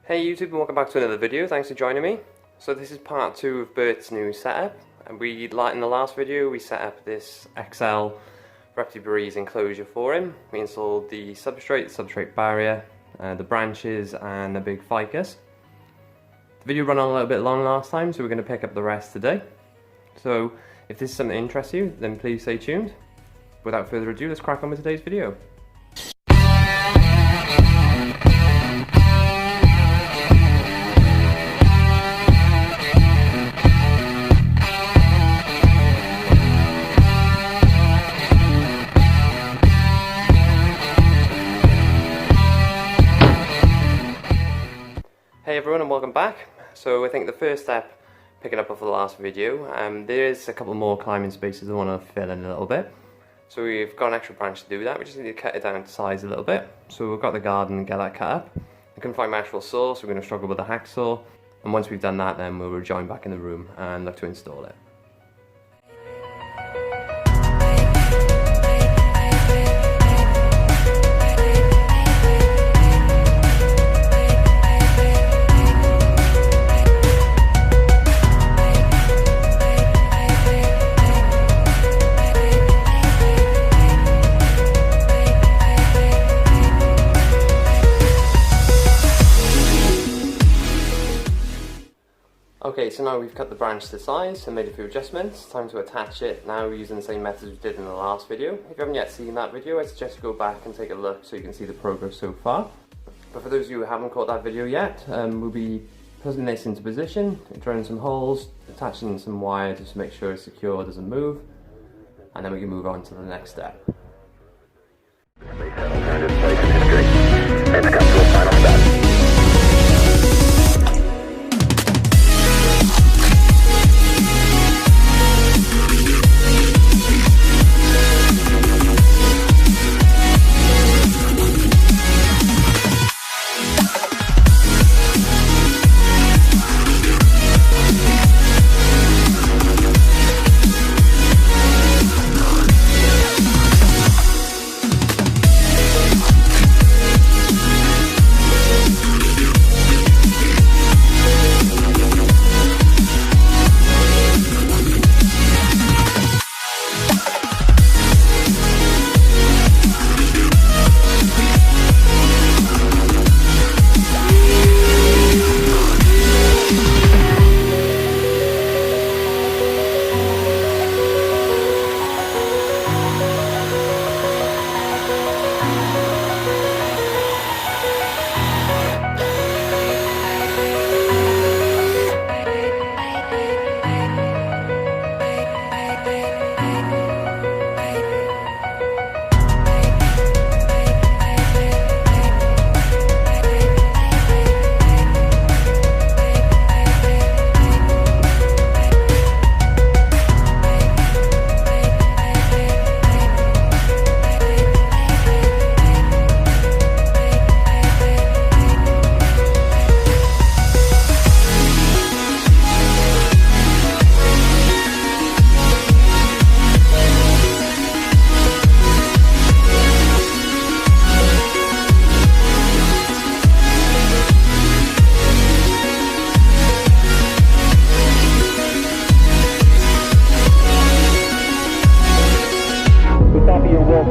Hey YouTube, and welcome back to another video. Thanks for joining me. So this is part 2 of Bert's new setup. And in the last video we set up this XL Repti enclosure for him. We installed the substrate barrier, the branches and a big ficus. The video ran on a little bit long last time, so we're going to pick up the rest today. So if this is something that interests you, then please stay tuned. Without further ado, let's crack on with today's video. Hey everyone, and welcome back. So I think the first step, picking up off the last video, there is a couple more climbing spaces I want to fill in a little bit. So we've got an extra branch to do that. We just need to cut it down to size a little bit. So we've got the garden and get that cut up. I couldn't find my actual saw, so we're going to struggle with the hacksaw. And once we've done that, then we'll rejoin back in the room and look to install it. Okay, so now we've cut the branch to size and made a few adjustments. Time to attach it now using the same methods we did in the last video. If you haven't yet seen that video, I suggest you go back and take a look so you can see the progress so far. But for those of you who haven't caught that video yet, we'll be putting this into position, drilling some holes, attaching some wire just to make sure it's secure, doesn't move, and then we can move on to the next step.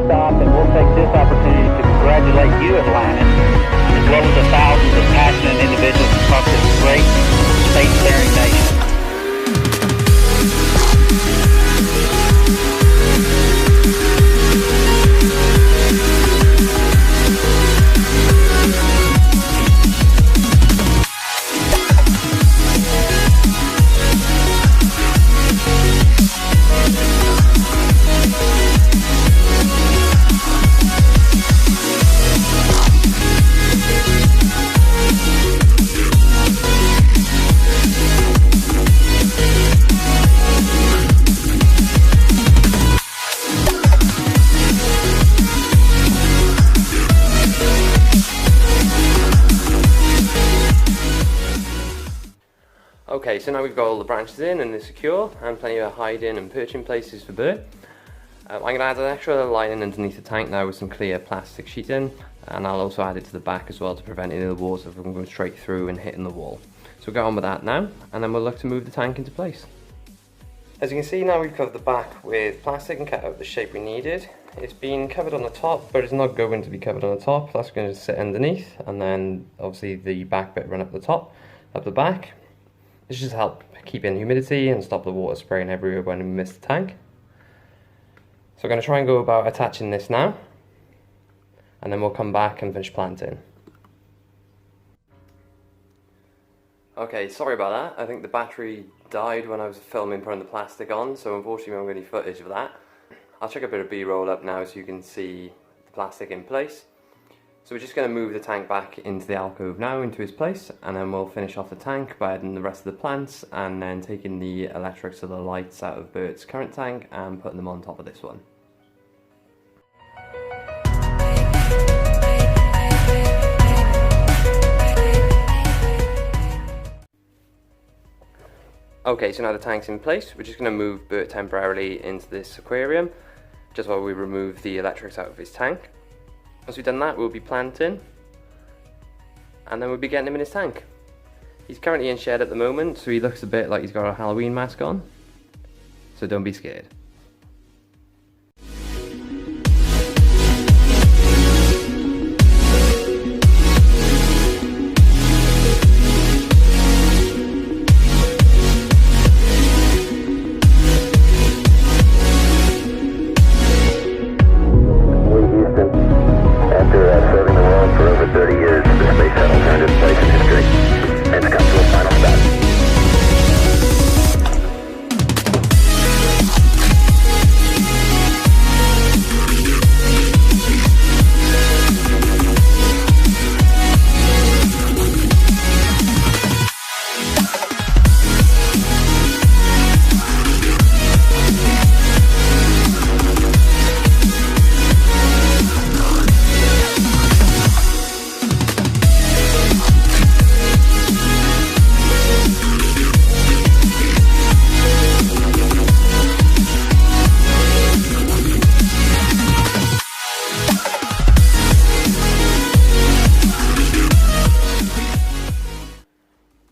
Stop, and we'll take this opportunity to congratulate you, Atlanta, as well as the thousands of passionate individuals across this great spacefaring nation. Okay, so now we've got all the branches in and they're secure, and plenty of hiding and perching places for Bert. I'm going to add an extra lining underneath the tank now with some clear plastic sheeting. and I'll also add it to the back as well to prevent any of the water from going straight through and hitting the wall. So we'll get on with that now, and then we'll look to move the tank into place. As you can see now, we've covered the back with plastic and cut out the shape we needed. It's been covered on the top, but it's not going to be covered on the top. That's going to sit underneath, and then obviously the back bit run up the top, up the back. This just help keep in humidity and stop the water spraying everywhere when we miss the tank. So we're going to try and go about attaching this now, and then we'll come back and finish planting. Okay, sorry about that. I think the battery died when I was filming putting the plastic on, so unfortunately we won't get any footage of that. I'll check a bit of B-roll up now so you can see the plastic in place. So we're just going to move the tank back into the alcove now, into its place, and then we'll finish off the tank by adding the rest of the plants and then taking the electrics of the lights out of Bert's current tank and putting them on top of this one. Okay, so now the tank's in place, we're just going to move Bert temporarily into this aquarium, just while we remove the electrics out of his tank. Once we've done that, we'll be planting, and then we'll be getting him in his tank. He's currently in shed at the moment, so he looks a bit like he's got a Halloween mask on, so don't be scared.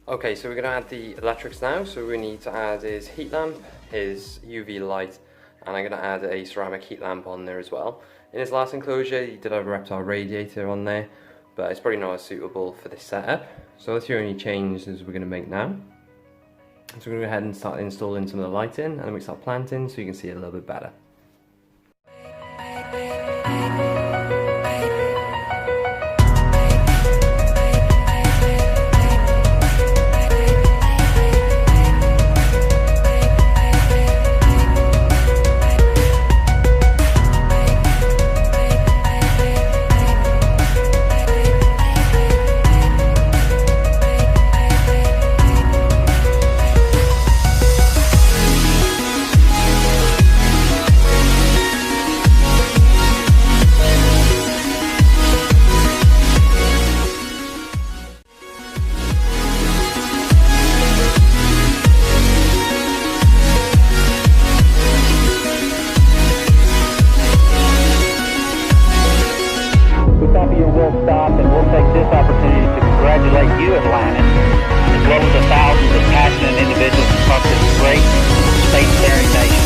Okay, so we're going to add the electrics now. So we need to add his heat lamp, his UV light, and I'm going to add a ceramic heat lamp on there as well. In his last enclosure he did have a reptile radiator on there, but it's probably not as suitable for this setup. So that's the only changes we're going to make now. So we're going to go ahead and start installing some of the lighting, and then we start planting so you can see it a little bit better. Stop, and we'll take this opportunity to congratulate you, Atlantis, as well as the thousands of passionate individuals across this great spacefaring nation.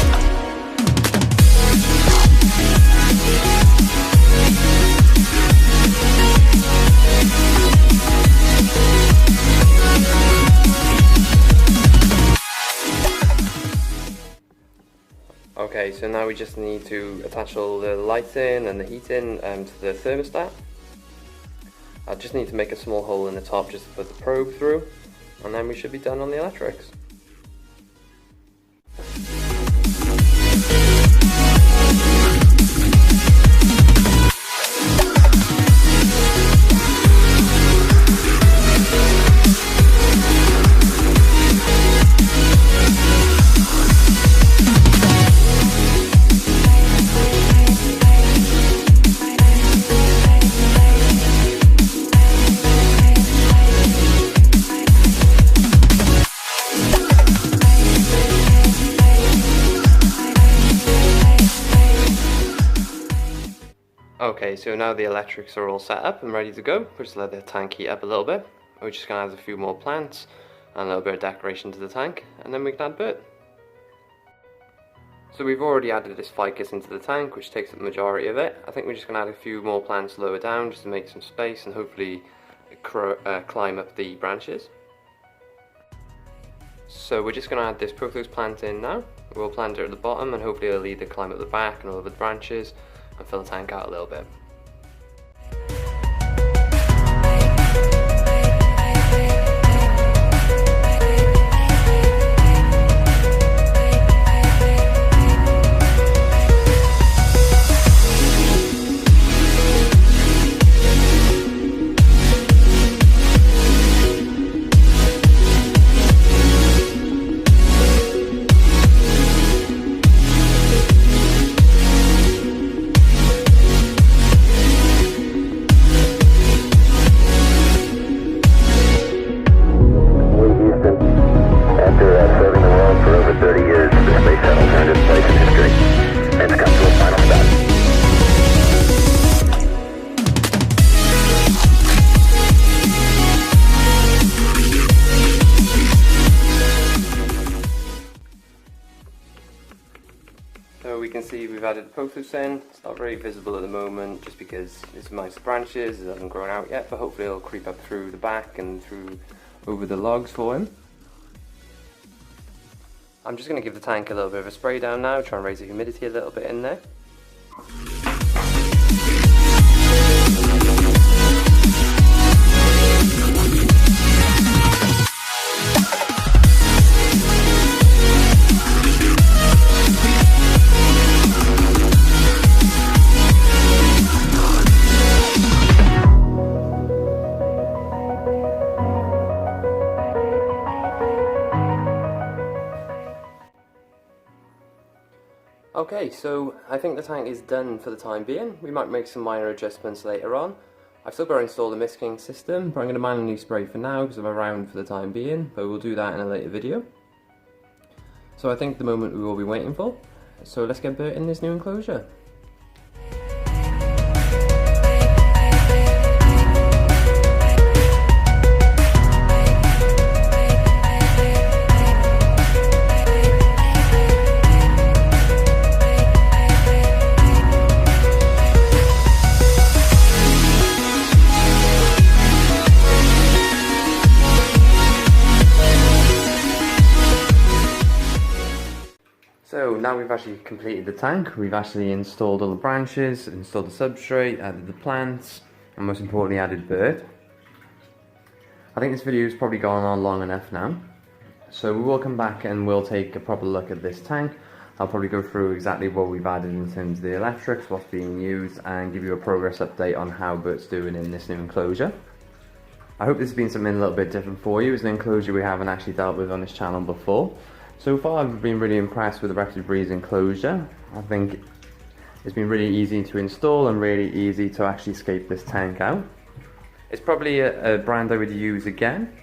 Okay, so now we just need to attach all the lighting and the heating to the thermostat. I just need to make a small hole in the top just to put the probe through, and then we should be done on the electrics. Okay, so now the electrics are all set up and ready to go. We'll just let the tank heat up a little bit. We're just going to add a few more plants and a little bit of decoration to the tank, and then we can add Bert. So we've already added this ficus into the tank, which takes up the majority of it. I think we're just going to add a few more plants lower down just to make some space and hopefully climb up the branches. So we're just going to add this pothos plant in now. We'll plant it at the bottom and hopefully it'll either climb up the back and over the branches and fill the tank out a little bit. So we can see we've added the pothos in. It's not very visible at the moment just because it's amongst the branches, it hasn't grown out yet, but hopefully it'll creep up through the back and through over the logs for him. I'm just going to give the tank a little bit of a spray down now, try and raise the humidity a little bit in there. Okay, so I think the tank is done for the time being. We might make some minor adjustments later on. I've still got to install the mist king system, but I'm going to manually spray for now because I'm around for the time being, but we'll do that in a later video. So I think the moment we will be waiting for. So let's get Bert in this new enclosure. So now we've actually completed the tank, we've actually installed all the branches, installed the substrate, added the plants, and most importantly added Bert. I think this video has probably gone on long enough now. So we will come back and we'll take a proper look at this tank. I'll probably go through exactly what we've added in terms of the electrics, what's being used, and give you a progress update on how Bert's doing in this new enclosure. I hope this has been something a little bit different for you. It's an enclosure we haven't actually dealt with on this channel before. So far I've been really impressed with the Reptile Breeze enclosure. I think it's been really easy to install and really easy to actually scape this tank out. It's probably a brand I would use again.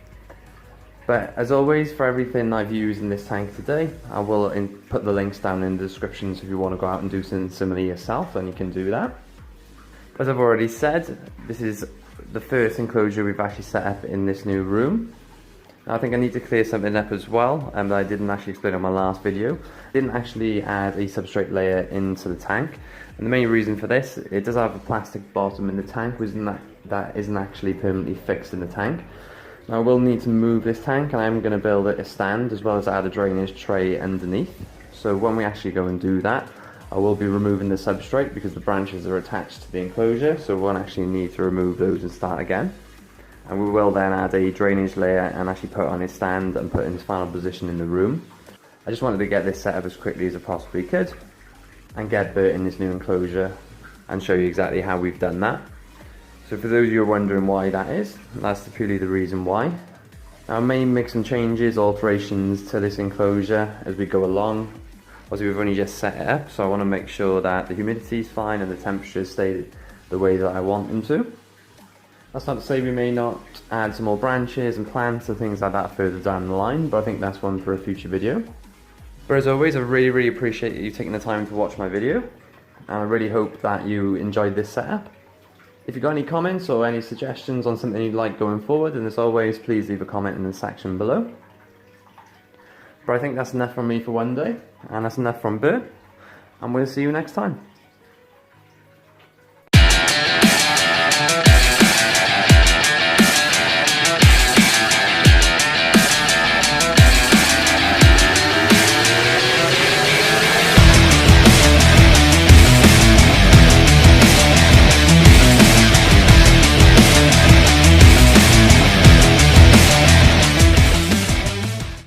But as always, for everything I've used in this tank today, I will put the links down in the description, so if you want to go out and do something similar yourself, then you can do that. As I've already said, this is the first enclosure we've actually set up in this new room. I think I need to clear something up as well, that I didn't actually explain on my last video. I didn't actually add a substrate layer into the tank, and the main reason for this, it does have a plastic bottom in the tank, that isn't actually permanently fixed in the tank. Now I will need to move this tank, and I'm going to build it a stand as well as add a drainage tray underneath. So when we actually go and do that, I will be removing the substrate because the branches are attached to the enclosure, so we won't actually need to remove those and start again. And we will then add a drainage layer and actually put it on his stand and put it in his final position in the room. I just wanted to get this set up as quickly as I possibly could and get Bert in this new enclosure and show you exactly how we've done that. So for those of you who are wondering why that is, that's purely the reason why. Now I may make some changes, alterations to this enclosure as we go along. Obviously we've only just set it up, so I want to make sure that the humidity is fine and the temperatures stay the way that I want them to. That's not to say we may not add some more branches and plants and things like that further down the line, but I think that's one for a future video. But as always, I really appreciate you taking the time to watch my video. and I really hope that you enjoyed this setup. If you've got any comments or any suggestions on something you'd like going forward, then as always, please leave a comment in the section below. But I think that's enough from me for one day, and that's enough from Bert, and we'll see you next time.